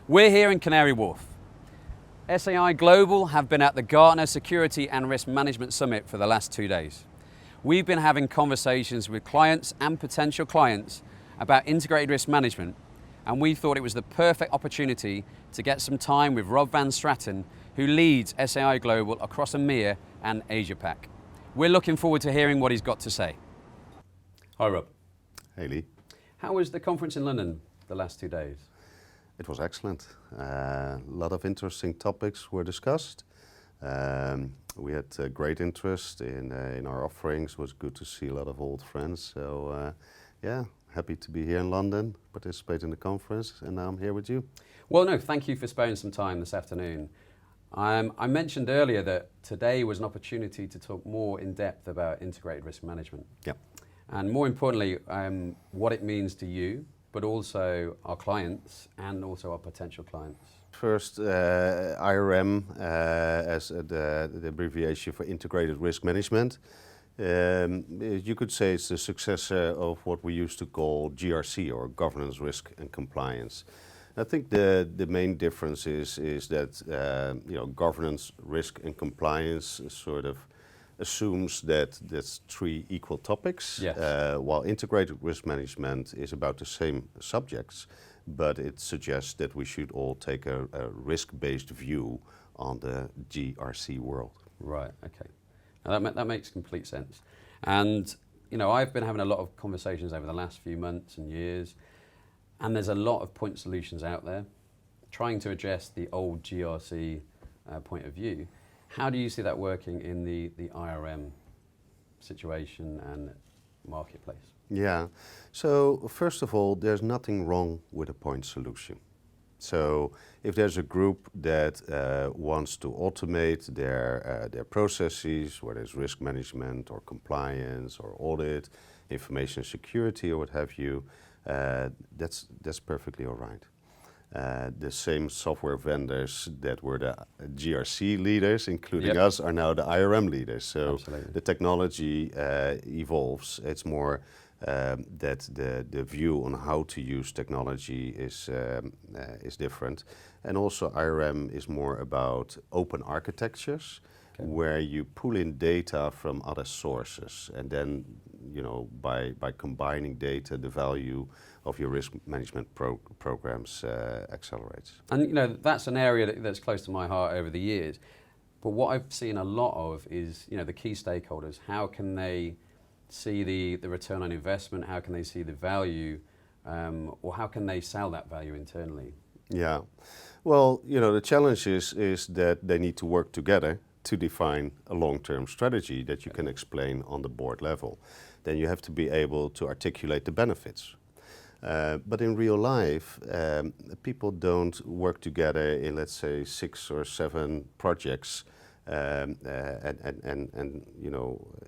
We're here in Canary Wharf. SAI Global have been at the Gartner Security and Risk Management Summit for the last 2 days. We've been having conversations with clients and potential clients about integrated risk management, and we thought it was the perfect opportunity to get some time with Rob Van Straten, who leads SAI Global across EMEA and Asia Pac. We're looking forward to hearing what he's got to say. Hi Rob. Hey Lee. How was the conference in London the last 2 days? It was excellent. A lot of interesting topics were discussed. We had great interest in our offerings. It was good to see a lot of old friends. So yeah, happy to be here in London, participate in the conference, and now I'm here with you. Well, no, thank you for sparing some time this afternoon. I mentioned earlier that today was an opportunity to talk more in depth about integrated risk management. Yeah. And more importantly, what it means to you, but also our clients and also our potential clients. First, IRM as the abbreviation for Integrated Risk Management. You could say it's the successor of what we used to call GRC, or Governance, Risk and Compliance. I think the main difference is that governance, risk and compliance sort of assumes that that's three equal topics, yes. While integrated risk management is about the same subjects, but it suggests that we should all take a risk-based view on the GRC world. Right, okay. Now that makes complete sense. And I've been having a lot of conversations over the last few months and years, and there's a lot of point solutions out there trying to address the old GRC point of view. How do you see that working in the IRM situation and marketplace? Yeah, so first of all, there's nothing wrong with a point solution. So if there's a group that wants to automate their processes, whether it's risk management or compliance or audit, information security or what have you, that's perfectly all right. The same software vendors that were the GRC leaders, including Yep. us, are now the IRM leaders. So Absolutely. the technology evolves. It's more that the view on how to use technology is different. And also IRM is more about open architectures, okay, where you pull in data from other sources, and then by combining data, the value of your risk management programs accelerates. And that's an area that's close to my heart over the years. But what I've seen a lot of is the key stakeholders. How can they see the return on investment? How can they see the value? Or how can they sell that value internally? Yeah, well, the challenge is that they need to work together to define a long-term strategy that you can explain on the board level. Then you have to be able to articulate the benefits. But in real life, people don't work together in, let's say, 6 or 7 projects and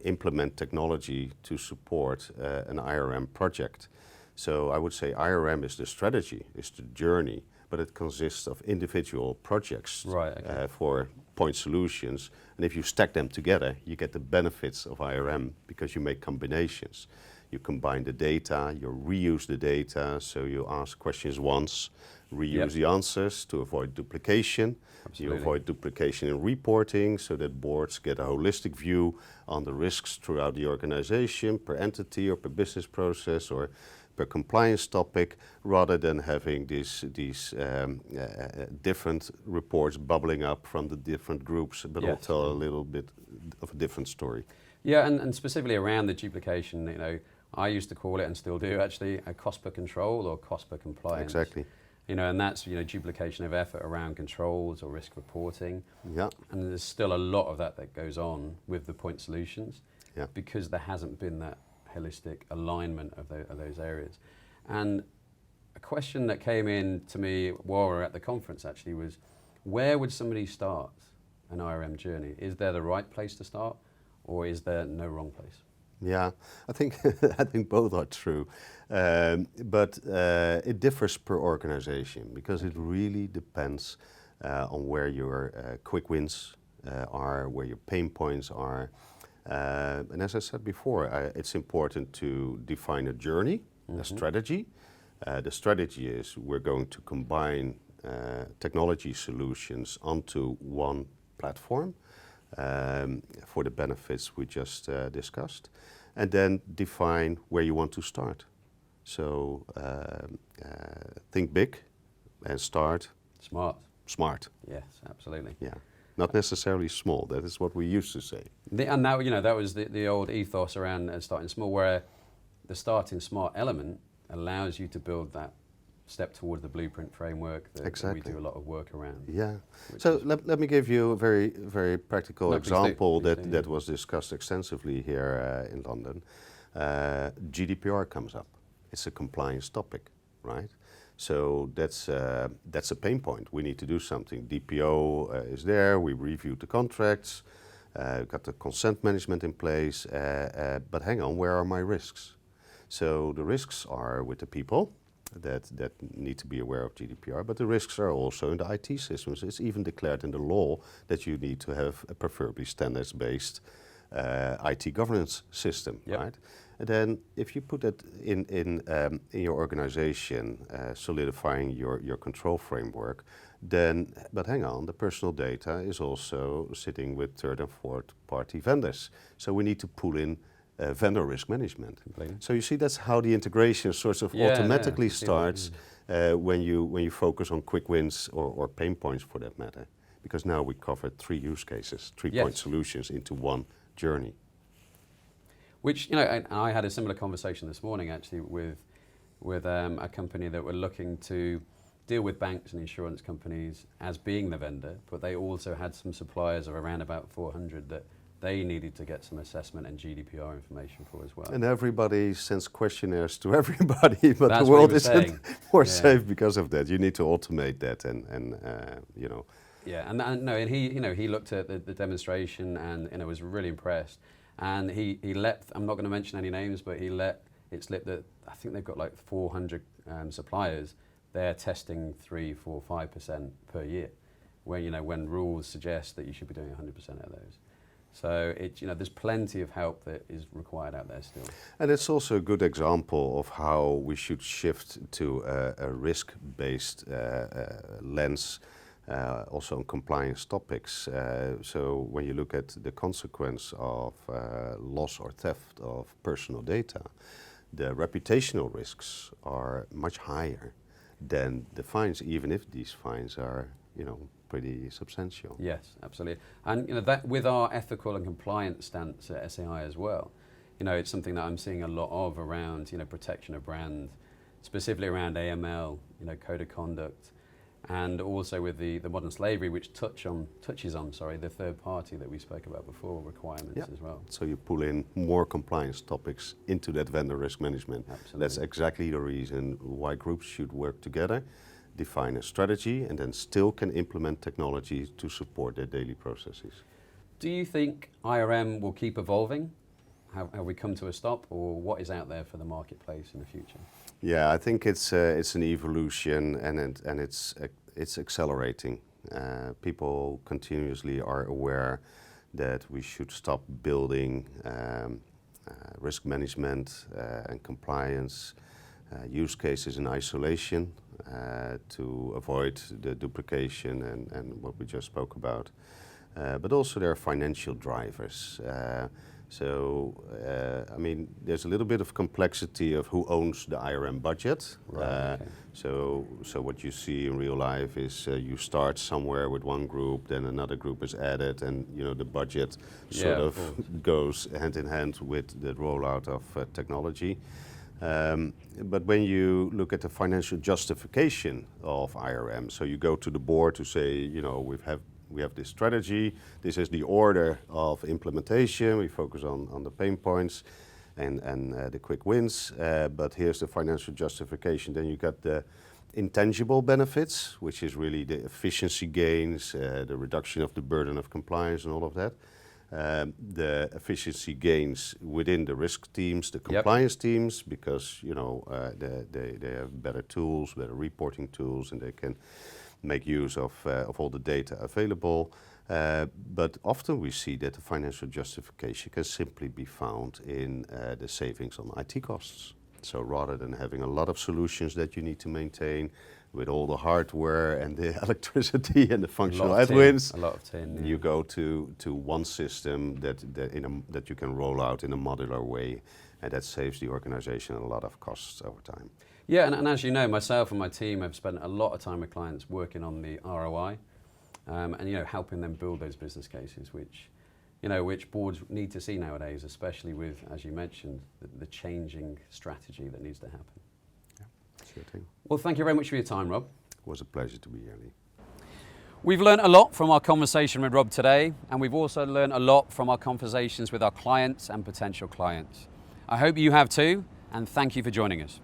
implement technology to support an IRM project. So I would say IRM is the strategy, is the journey, but it consists of individual projects, right, okay, for point solutions. And if you stack them together, you get the benefits of IRM because you make combinations. You combine the data, you reuse the data, so you ask questions once, reuse Yep. the answers to avoid duplication. Absolutely. You avoid duplication in reporting so that boards get a holistic view on the risks throughout the organization, per entity or per business process or per compliance topic, rather than having these different reports bubbling up from the different groups, but all Yes. tell a little bit of a different story. Yeah, and specifically around the duplication, I used to call it, and still do actually, a cost per control or cost per compliance. Exactly. And that's duplication of effort around controls or risk reporting. Yeah. And there's still a lot of that goes on with the point solutions, Yeah. because there hasn't been that holistic alignment of those areas. And a question that came in to me while we were at the conference actually was, where would somebody start an IRM journey? Is there the right place to start, or is there no wrong place? Yeah, I think both are true, but it differs per organization because it really depends on where your quick wins are, where your pain points are. And as I said before, it's important to define a journey, a strategy. The strategy is we're going to combine technology solutions onto one platform for the benefits we just discussed, and then define where you want to start. So think big and start smart. Yes, absolutely. Yeah, not necessarily small. That is what we used to say. And now, that was the old ethos around starting small, where the starting smart element allows you to build that step towards the blueprint framework that Exactly. we do a lot of work around. Yeah. So let me give you a very, very practical example that was discussed extensively here in London. GDPR comes up. It's a compliance topic, right? So that's a pain point. We need to do something. DPO is there. We reviewed the contracts. Got the consent management in place. But hang on, where are my risks? So the risks are with the people that need to be aware of GDPR, but the risks are also in the IT systems. It's even declared in the law that you need to have a preferably standards-based IT governance system, yep. right? And then if you put that in your organization, solidifying your control framework, then, but hang on, the personal data is also sitting with third and fourth party vendors. So we need to pull in vendor risk management. Completely. So you see, that's how the integration sort of automatically starts when you focus on quick wins or pain points for that matter. Because now we covered 3 use cases, 3-point solutions into one journey. Which, and I had a similar conversation this morning actually with a company that were looking to deal with banks and insurance companies as being the vendor, but they also had some suppliers of around about 400 that they needed to get some assessment and GDPR information for as well. And everybody sends questionnaires to everybody, but that's the world isn't more safe because of that. You need to automate that, and you know. Yeah, and he looked at the demonstration and was really impressed. And he let, I'm not going to mention any names, but he let it slip that I think they've got like 400 suppliers. They're testing 3, 4, 5% per year, when rules suggest that you should be doing 100% of those. So there's plenty of help that is required out there still. And it's also a good example of how we should shift to a risk-based lens, also on compliance topics. So when you look at the consequence of loss or theft of personal data, the reputational risks are much higher than the fines, even if these fines are, pretty substantial. Yes, absolutely. And that with our ethical and compliance stance at SAI as well, it's something that I'm seeing a lot of around, protection of brand, specifically around AML, code of conduct, and also with the modern slavery, which touches on the third party that we spoke about before, requirements as well. So you pull in more compliance topics into that vendor risk management. Absolutely. That's exactly the reason why groups should work together, define a strategy, and then still can implement technology to support their daily processes. Do you think IRM will keep evolving? Have we come to a stop, or what is out there for the marketplace in the future? Yeah, I think it's an evolution, and it's accelerating. People continuously are aware that we should stop building risk management and compliance use cases in isolation to avoid the duplication and what we just spoke about. But also there are financial drivers. There's a little bit of complexity of who owns the IRM budget. Right, okay. So what you see in real life is you start somewhere with one group, then another group is added, and the budget sort of goes hand in hand with the rollout of technology. But when you look at the financial justification of IRM, so you go to the board to say, we have this strategy, this is the order of implementation, we focus on the pain points and the quick wins, but here's the financial justification. Then you got the intangible benefits, which is really the efficiency gains, the reduction of the burden of compliance and all of that. The efficiency gains within the risk teams, the compliance teams, because they have better tools, better reporting tools, and they can make use of all the data available. But often we see that the financial justification can simply be found in the savings on IT costs. So rather than having a lot of solutions that you need to maintain with all the hardware and the electricity and the functional headwinds, a lot of tin. you go to one system that you can roll out in a modular way, and that saves the organization a lot of costs over time. Yeah, and as you know, myself and my team have spent a lot of time with clients working on the ROI, and helping them build those business cases, which boards need to see nowadays, especially with, as you mentioned, the changing strategy that needs to happen. Yeah, sure thing. Well, thank you very much for your time, Rob. It was a pleasure to be here, Lee. We've learned a lot from our conversation with Rob today, and we've also learned a lot from our conversations with our clients and potential clients. I hope you have too, and thank you for joining us.